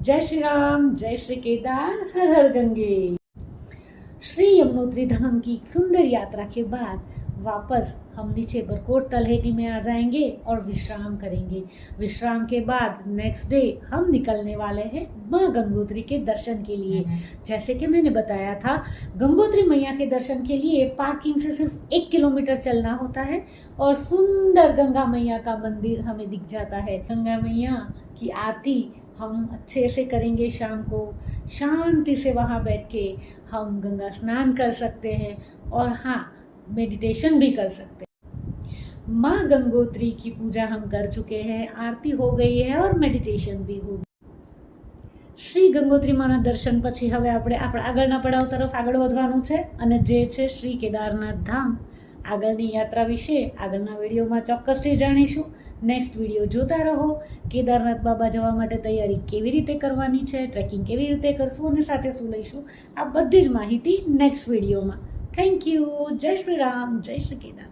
जय श्री राम, जय श्री केदार, हर हर गंगे। श्री यमुनोत्री धाम की सुंदर यात्रा के बाद वापस हम नीचे बरकोट तलहटी में आ जाएंगे और विश्राम करेंगे। विश्राम के बाद नेक्स्ट डे हम निकलने वाले हैं माँ गंगोत्री के दर्शन के लिए। जैसे कि मैंने बताया था, गंगोत्री मैया के दर्शन के लिए पार्किंग से सिर्फ 1 किलोमीटर चलना होता है और सुंदर गंगा मैया का मंदिर हमें दिख जाता है। गंगा मैया की आरती हम अच्छे से करेंगे। शाम को शांति से वहाँ बैठ के हम गंगा स्नान कर सकते हैं और हाँ, मेडिटेशन भी कर सकते हैं। माँ गंगोत्री की पूजा हम कर चुके हैं, आरती हो गई है और मेडिटेशन भी हो गई। श्री गंगोत्री माना दर्शन પછી હવે આપણે આપણા આગળના પડાવ તરફ આગળ વધવાનું છે અને જે છે શ્રી કેદારનાથ ધામ। આગળની યાત્રા વિશે આગળના વિડીયોમાં ચોક્કસથી જાણીશું। નેક્સ્ટ વિડીયો જોતા રહો। કેદારનાથ બાબા જવા માટે તૈયારી કેવી રીતે કરવાની છે, ટ્રેકિંગ કેવી રીતે કરશું અને સાથે શું લઈશું, આ બધી જ માહિતી નેક્સ્ટ વિડીયોમાં। Thank you. જય શ્રી રામ, જય શ્રી કેદાર।